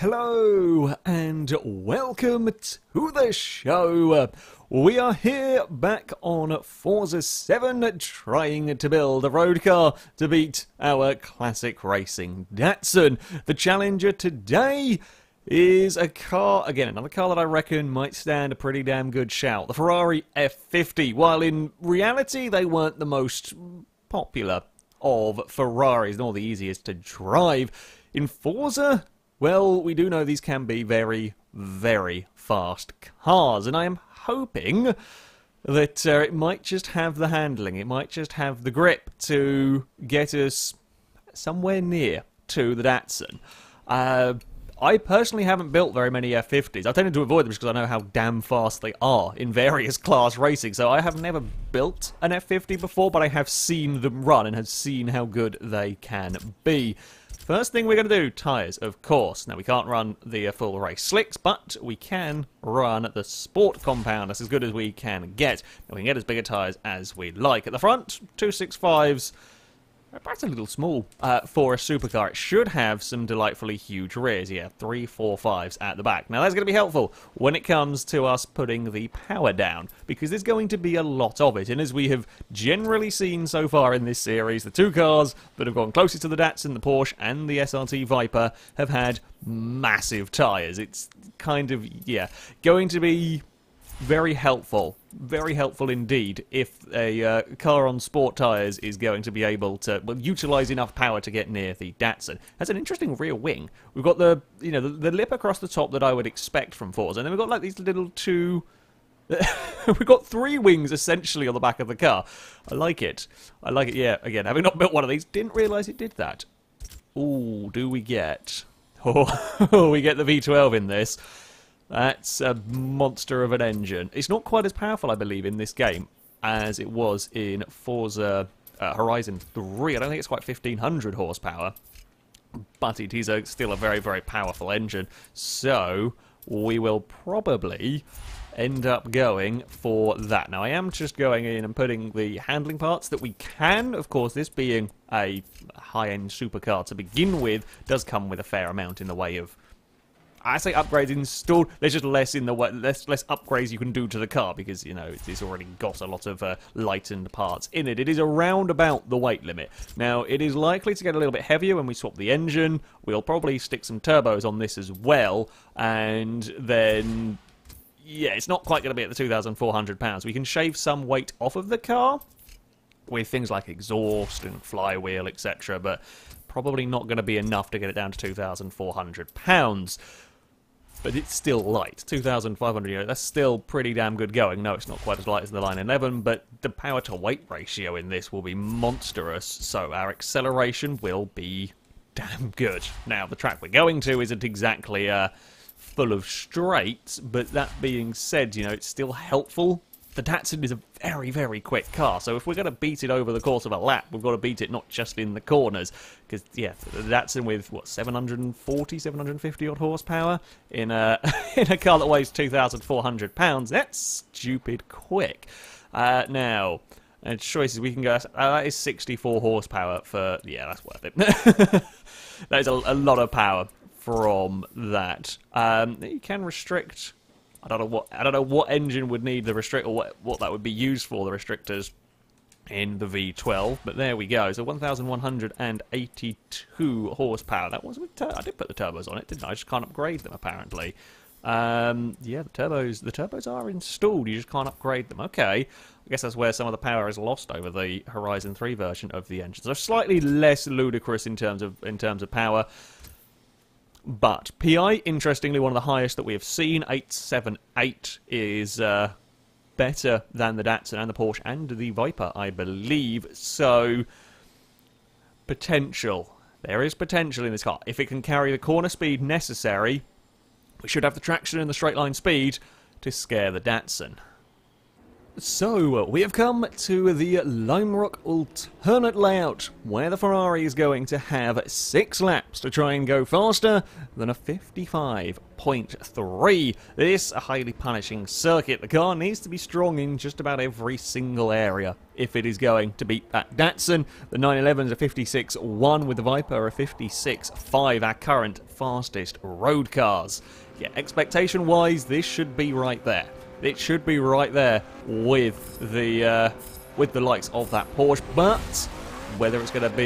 Hello and welcome to the show. We are here back on Forza 7 trying to build a road car to beat our classic racing Datsun. The challenger today is a car, again, another car that I reckon might stand a pretty damn good shout. The Ferrari F50, while in reality they weren't the most popular of Ferraris, nor the easiest to drive. In Forza, well, we do know these can be very, very fast cars, and I am hoping that it might just have the handling, it might just have the grip to get us somewhere near to the Datsun. I personally haven't built very many F50s. I've tended to avoid them because I know how damn fast they are in various class racing. So I have never built an F50 before, but I have seen them run and have seen how good they can be. First thing we're going to do, tyres, of course. Now, we can't run the full race slicks, but we can run the sport compound. That's as good as we can get. Now, we can get as big a tyres as we like. At the front, 265s. That's a little small for a supercar. It should have some delightfully huge rears. Yeah, 345s at the back. Now, that's going to be helpful when it comes to us putting the power down, because there's going to be a lot of it. And as we have generally seen so far in this series, the two cars that have gone closest to the Datsun, the Porsche and the SRT Viper, have had massive tyres. It's kind of, yeah, going to be very helpful indeed if a car on sport tyres is going to be able to, well, utilise enough power to get near the Datsun. Has an interesting rear wing. We've got the, you know, the lip across the top that I would expect from Forza, and then we've got like these little two. We've got three wings essentially on the back of the car. I like it. I like it. Yeah. Again, having not built one of these, didn't realise it did that. Ooh, do we get? Oh, we get the V12 in this. That's a monster of an engine. It's not quite as powerful, I believe, in this game as it was in Forza Horizon 3. I don't think it's quite 1500 horsepower, but it is still a very, very powerful engine. So we will probably end up going for that. Now, I am just going in and putting the handling parts that we can. Of course, this being a high-end supercar to begin with, does come with a fair amount in the way of, I say upgrades installed. There's just less in the way, less upgrades you can do to the car because, you know, it's already got a lot of lightened parts in it. It is around about the weight limit. Now, it is likely to get a little bit heavier when we swap the engine. We'll probably stick some turbos on this as well, and then, yeah, it's not quite going to be at the 2,400 pounds. We can shave some weight off of the car with things like exhaust and flywheel, etc., but probably not going to be enough to get it down to 2,400 pounds. But it's still light. 2,500 euros, that's still pretty damn good going. No, it's not quite as light as the Line 11, but the power to weight ratio in this will be monstrous, so our acceleration will be damn good. Now, the track we're going to isn't exactly full of straights, but that being said, you know, it's still helpful. The Datsun is a very, very quick car, so if we're going to beat it over the course of a lap, we've got to beat it not just in the corners. Because, yeah, the Datsun with, what, 740, 750 odd horsepower in a, in a car that weighs 2,400 pounds, that's stupid quick. Now, choices we can go, that is 64 horsepower for, yeah, that's worth it. That is a lot of power from that. You can restrict, I don't know what engine would need the restrict, or what that would be used for, the restrictors in the V12, but there we go. So 1,182 horsepower. That was with I did put the turbos on it, didn't I? I just can't upgrade them apparently. Yeah, the turbos are installed. You just can't upgrade them. Okay, I guess that's where some of the power is lost over the Horizon 3 version of the engine. So slightly less ludicrous in terms of power. But PI, interestingly, one of the highest that we have seen, 878, is better than the Datsun and the Porsche and the Viper, I believe. So, potential. There is potential in this car. If it can carry the corner speed necessary, we should have the traction and the straight line speed to scare the Datsun. So, we have come to the Lime Rock alternate layout, where the Ferrari is going to have 6 laps to try and go faster than a 55.9 1.3. This a highly punishing circuit. The car needs to be strong in just about every single area if it is going to beat that Datsun. The 911 is a 56.1 with the Viper a 56.5, our current fastest road cars. Yeah, expectation-wise, this should be right there. It should be right there with the likes of that Porsche, but whether it's going to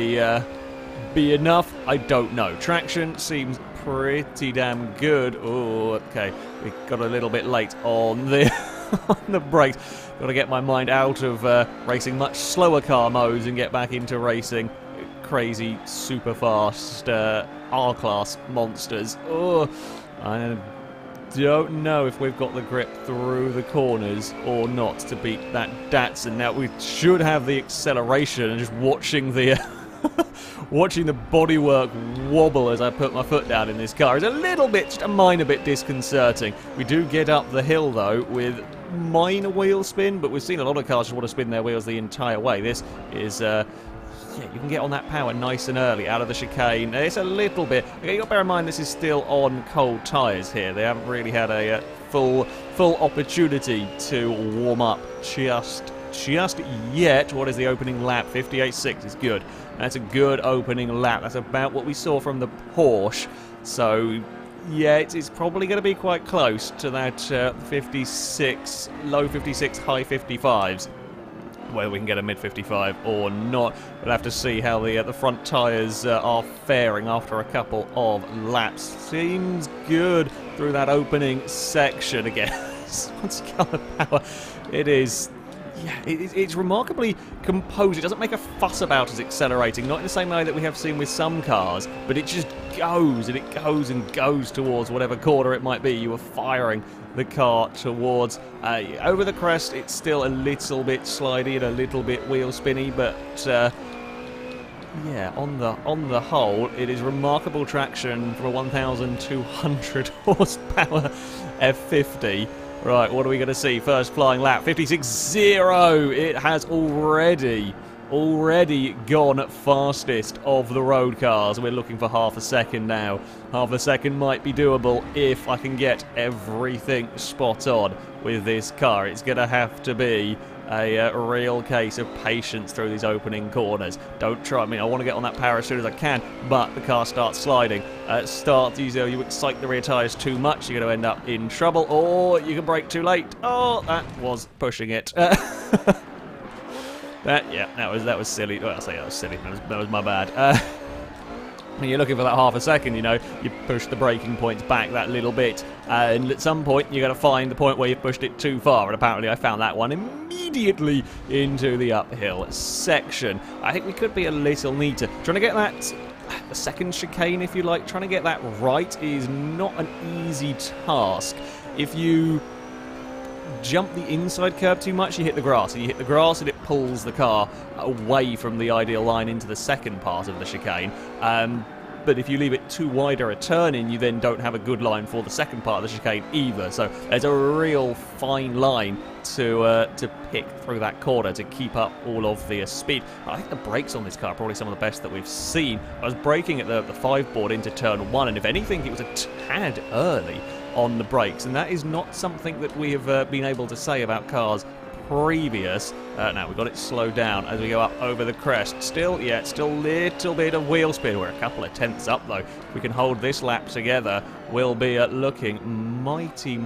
be enough, I don't know. Traction seems pretty damn good. Oh, okay, we got a little bit late on the on the brakes. Got to get my mind out of racing much slower car modes and get back into racing crazy, super fast R-Class monsters. Oh, I don't know if we've got the grip through the corners or not to beat that Datsun. Now, we should have the acceleration, and just watching the watching the bodywork wobble as I put my foot down in this car is a little bit, just a minor bit disconcerting. We do get up the hill, though, with minor wheel spin, but we've seen a lot of cars just want to spin their wheels the entire way. This is yeah, you can get on that power nice and early out of the chicane. It's a little bit. Okay, you've got to bear in mind this is still on cold tyres here. They haven't really had a full opportunity to warm up just yet. What is the opening lap? 58.6 is good. That's a good opening lap. That's about what we saw from the Porsche. So yeah, it's probably going to be quite close to that 56, low 56, high 55s. Whether we can get a mid-55 or not, we'll have to see how the front tyres are faring after a couple of laps. Seems good through that opening section again. Once you got the power, it is. Yeah, it's remarkably composed. It doesn't make a fuss about us accelerating, not in the same way that we have seen with some cars, but it just goes, and it goes and goes towards whatever corner it might be you are firing the car towards. Over the crest, it's still a little bit slidey and a little bit wheel spinny, but yeah, on the whole, it is remarkable traction for a 1,200 horsepower F50. Right, what are we going to see? First flying lap, 56.0. It has already gone fastest of the road cars. We're looking for half a second now. Half a second might be doable if I can get everything spot on with this car. It's going to have to be a real case of patience through these opening corners. Don't try. I mean, I want to get on that power as soon as I can, but the car starts sliding. You excite the rear tyres too much, you're going to end up in trouble, or you can brake too late. Oh, that was pushing it. That was silly. Well, I'll say that was silly. That was my bad. When you're looking for that half a second, you know, you push the braking points back that little bit, and at some point you're going to find the point where you've pushed it too far, and apparently I found that one immediately into the uphill section. I think we could be a little neater. Trying to get that, the second chicane, if you like, trying to get that right is not an easy task. If you jump the inside curve too much, you hit the grass, and it pulls the car away from the ideal line into the second part of the chicane. But if you leave it too wider a turn in, you then don't have a good line for the second part of the chicane either. So there's a real fine line to pick through that corner to keep up all of the speed. I think the brakes on this car are probably some of the best that we've seen. I was braking at the 5-board into turn 1, and if anything, it was a tad early on the brakes, and that is not something that we have been able to say about cars previous. Now we've got it slowed down as we go up over the crest. Still a little bit of wheel spin. We're a couple of tenths up though. If we can hold this lap together, we'll be looking mighty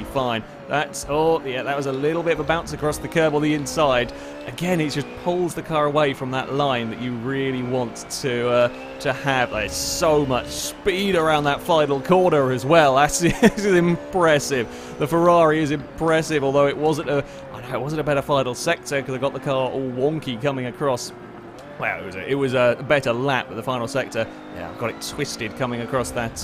fine. That was a little bit of a bounce across the curb on the inside. Again, it just pulls the car away from that line that you really want to have. There's so much speed around that final corner as well. That's impressive. The Ferrari is impressive, although it wasn't a better final sector because I got the car all wonky coming across. Well, it was a better lap at the final sector. Yeah, I've got it twisted coming across that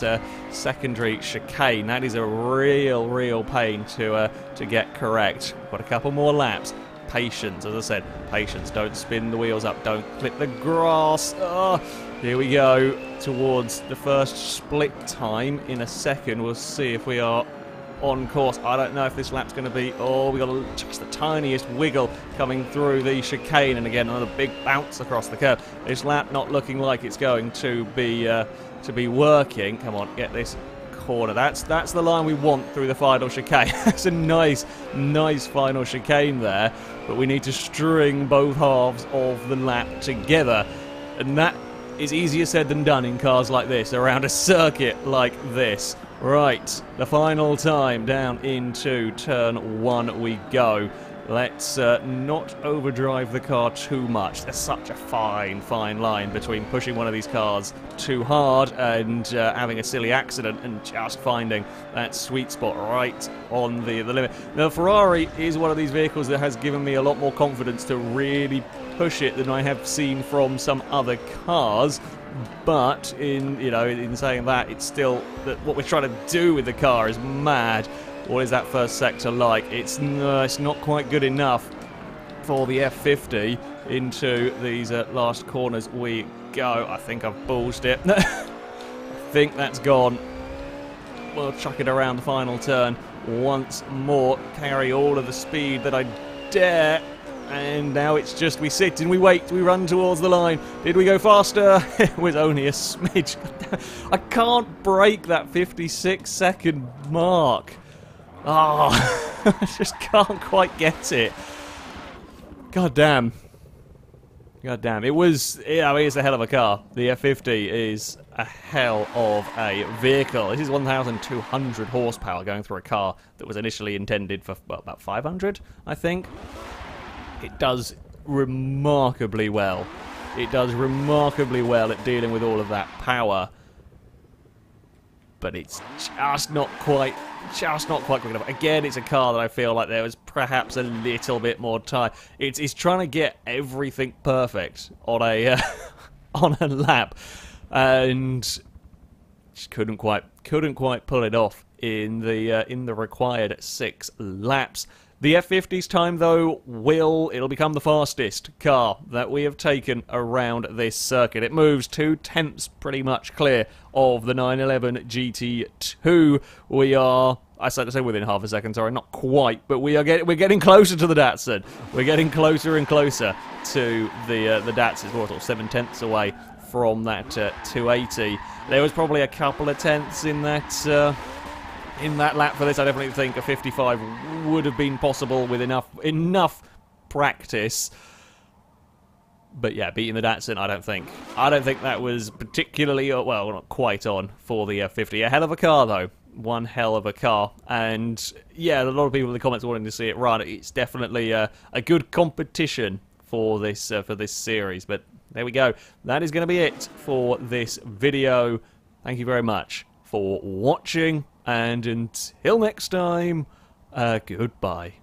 secondary chicane. That is a real pain to get correct. Got a couple more laps. Patience, as I said, patience. Don't spin the wheels up. Don't clip the grass. Oh, here we go towards the first split time in a second. We'll see if we are on course. I don't know if this lap's going to be. Oh, we got just the tiniest wiggle coming through the chicane, and again another big bounce across the curve. This lap not looking like it's going to be working. Come on, get this corner. That's the line we want through the final chicane. That's a nice final chicane there, but we need to string both halves of the lap together, and that is easier said than done in cars like this, around a circuit like this. Right, the final time, down into turn 1 we go. Let's not overdrive the car too much. There's such a fine line between pushing one of these cars too hard and having a silly accident and just finding that sweet spot right on the limit. Now, Ferrari is one of these vehicles that has given me a lot more confidence to really push it than I have seen from some other cars. But in saying that, it's still that what we're trying to do with the car is mad. What is that first sector like? It's not quite good enough for the F50. Into these last corners we go. I think I've bullsed it. I think that's gone. We'll chuck it around the final turn once more. Carry all of the speed that I dare. And now it's just we sit and we wait. We run towards the line. Did we go faster? It was only a smidge. I can't break that 56-second mark. Oh, I just can't quite get it. God damn. It was, I mean, it's a hell of a car. The F50 is a hell of a vehicle. This is 1,200 horsepower going through a car that was initially intended for about 500, I think. It does remarkably well. It does remarkably well at dealing with all of that power. But it's just not quite quick enough. Again, it's a car that I feel like there was perhaps a little bit more time. It's trying to get everything perfect on a on a lap, and just couldn't quite pull it off in the required 6 laps. The F50's time, though, it'll become the fastest car that we have taken around this circuit. It moves 2/10 pretty much clear of the 911 GT2. We are, I said to say within half a second, sorry, not quite, but we're getting closer to the Datsun. We're getting closer and closer to the Datsun. We're sort of 7/10 away from that 280. There was probably a couple of tenths in that lap for this. I definitely think a 55 would have been possible with enough practice. But yeah, beating the Datsun, I don't think that was particularly, well, not quite on for the F50. A hell of a car, though. One hell of a car. And yeah, a lot of people in the comments wanting to see it run. It's definitely a good competition for this series. But there we go. That is going to be it for this video. Thank you very much for watching. And until next time, goodbye.